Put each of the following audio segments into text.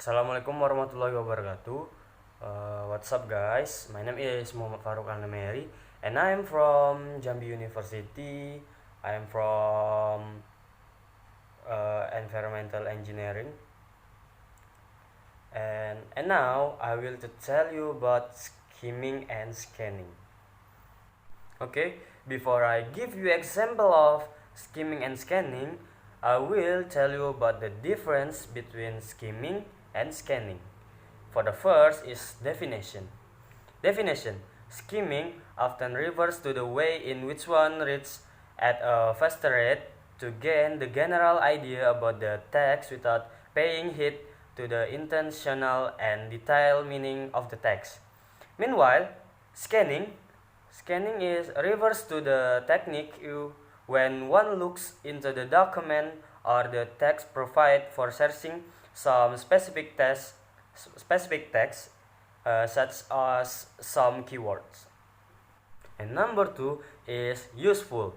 Assalamualaikum warahmatullahi wabarakatuh. What's up guys? My name is M.Farauq Alnemeri and I am from Jambi University. I am from environmental engineering. And now I will to tell you about skimming and scanning. Okay, before I give you example of skimming and scanning, I will tell you about the difference between skimming and scanning. For the first is definition. Definition. Skimming often refers to the way in which one reads at a faster rate to gain the general idea about the text without paying heed to the intentional and detailed meaning of the text. Meanwhile, scanning refers to the technique when one looks into the document or the text provided for searching some specific text, such as some keywords. And number two is useful.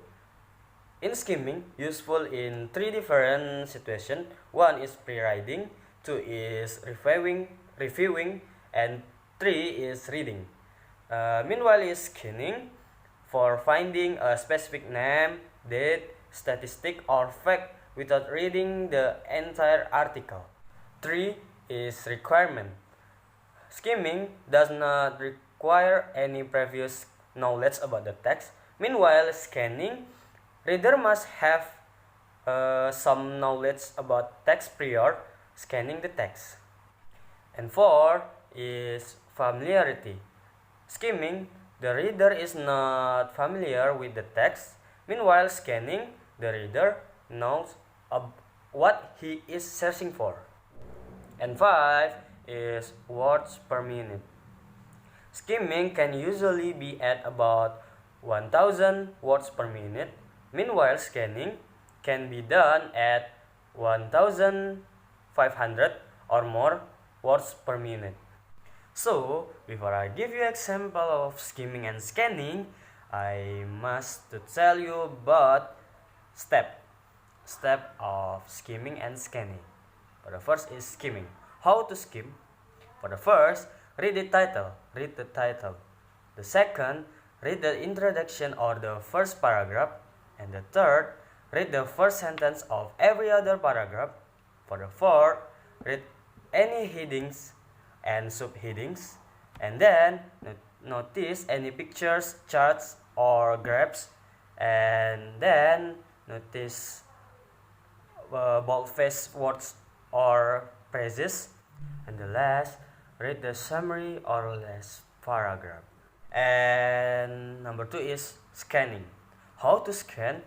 In skimming, useful in three different situations. One is pre-reading, two is reviewing, and three is reading. Meanwhile, is scanning for finding a specific name, date, statistic, or fact without reading the entire article. 3 is requirement. Skimming does not require any previous knowledge about the text. Meanwhile, scanning, reader must have some knowledge about text prior scanning the text. And 4 is familiarity. Skimming, the reader is not familiar with the text. Meanwhile, scanning, the reader knows what he is searching for. And 5 is words per minute. Skimming can usually be at about 1000 words per minute. Meanwhile, scanning can be done at 1500 or more words per minute. So, before I give you example of skimming and scanning, I must to tell you about step of skimming and scanning. For the first is skimming. How to skim? For the first, read the title. The second, read the introduction or the first paragraph. And the third, read the first sentence of every other paragraph. For the fourth, read any headings and subheadings, and then notice any pictures, charts, or graphs, and then notice bold-faced words or phrases, and the last, read the summary or last paragraph. And number 2 is scanning. How to scan?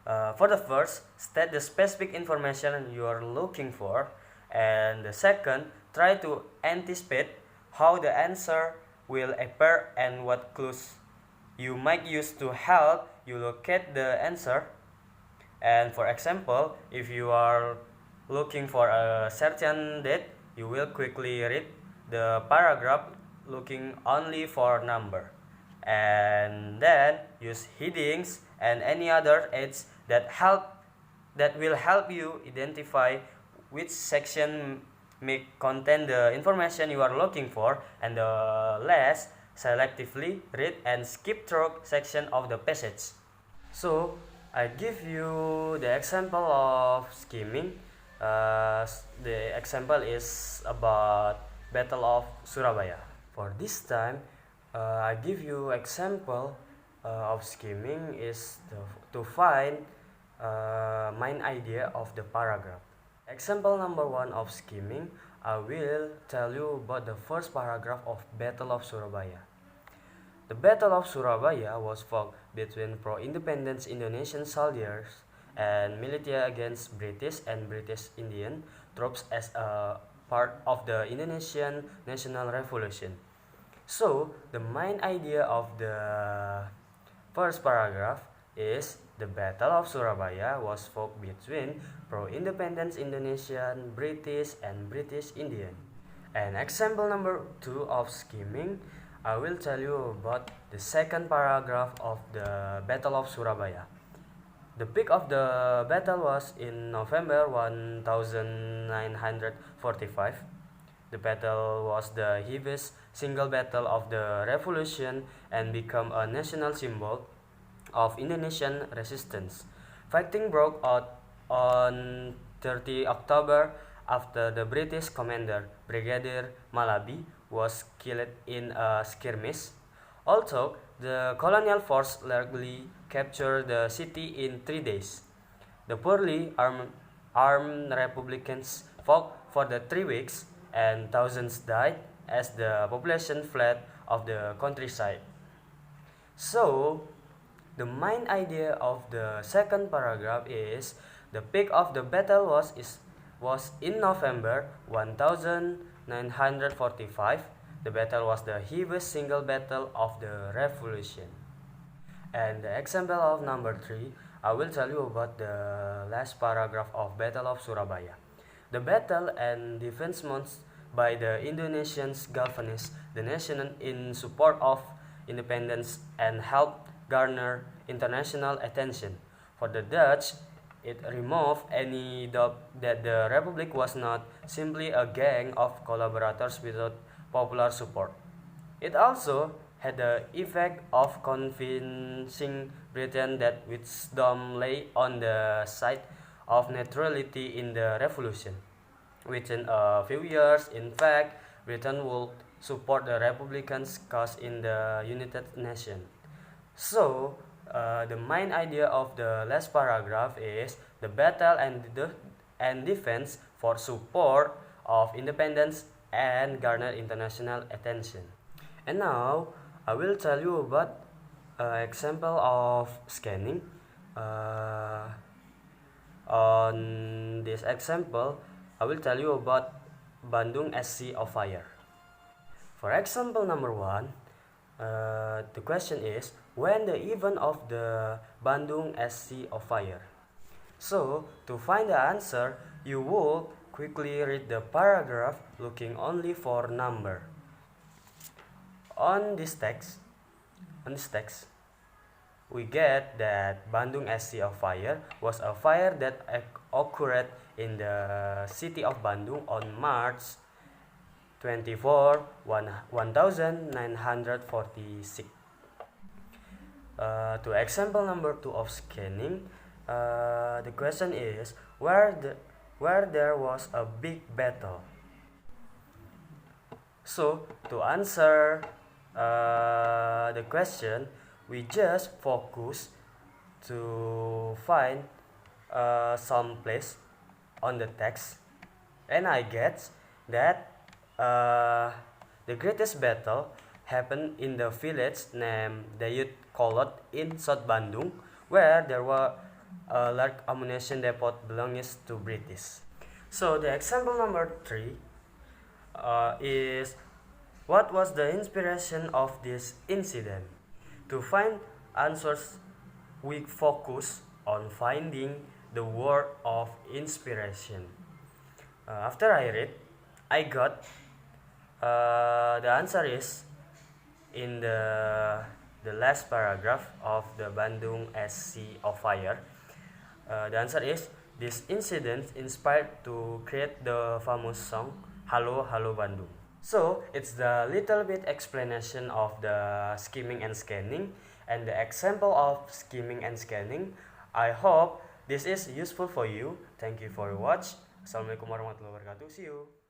For the first, state the specific information you are looking for, and the second, try to anticipate how the answer will appear and what clues you might use to help you locate the answer. And for example, if you are looking for a certain date, you will quickly read the paragraph looking only for number, and then use headings and any other aids that will help you identify which section may contain the information you are looking for, and the last, selectively read and skip through section of the passage. So I give you the example of skimming. The example is about Battle of Surabaya. For this time, I give you example of skimming is to find main idea of the paragraph. Example number 1 of skimming, I will tell you about the first paragraph of Battle of Surabaya. The Battle of Surabaya was fought between pro-independence Indonesian soldiers and militia against British and British Indian troops as a part of the Indonesian National Revolution. So, the main idea of the first paragraph is the Battle of Surabaya was fought between pro-independence Indonesian, British, and British Indian. And example number 2 of skimming, I will tell you about the second paragraph of the Battle of Surabaya. The peak of the battle was in November 1945. The battle was the heaviest single battle of the revolution and became a national symbol of Indonesian resistance. Fighting broke out on 30 October after the British commander Brigadier Malaby was killed in a skirmish. Although the colonial force largely captured the city in 3 days, the poorly armed Republicans fought for the 3 weeks, and thousands died as the population fled of the countryside. So, the main idea of the second paragraph is the peak of the battle was in November 1945. The battle was the heaviest single battle of the revolution. And the example of number 3, I will tell you about the last paragraph of Battle of Surabaya. The battle and defense mounts by the Indonesians galvanized the nation in support of independence and helped garner international attention. For the Dutch, it removed any doubt that the Republic was not simply a gang of collaborators without popular support. It also had the effect of convincing Britain that wisdom lay on the side of neutrality in the revolution. Within a few years, in fact, Britain would support the Republicans' cause in the United Nations. So, the main idea of the last paragraph is the battle and defense for support of independence and garner international attention. And now, I will tell you about an example of scanning. On this example, I will tell you about Bandung as Sea of Fire. For example number 1, the question is, when the event of the Bandung as Sea of Fire? So, to find the answer, you will quickly read the paragraph looking only for number. On this text, we get that Bandung as Sea of Fire was a fire that occurred in the city of Bandung on March 24, 1946. To example number 2 of scanning, the question is where there was a big battle. So to answer the question, we just focus to find some place on the text, and I get that the greatest battle happened in the village named Dayut Kolot in South Bandung, where there were a large ammunition depot belonging to British. So the example number 3 is what was the inspiration of this incident? To find answers, we focus on finding the word of inspiration. After I read, I got the answer is in the last paragraph of the Bandung as Sea of Fire. The answer is this incident inspired to create the famous song Halo Halo Bandung. So it's the little bit explanation of the skimming and scanning and the example of skimming and scanning. I hope this is useful for you. Thank you for watch. Assalamualaikum warahmatullahi wabarakatuh. See you.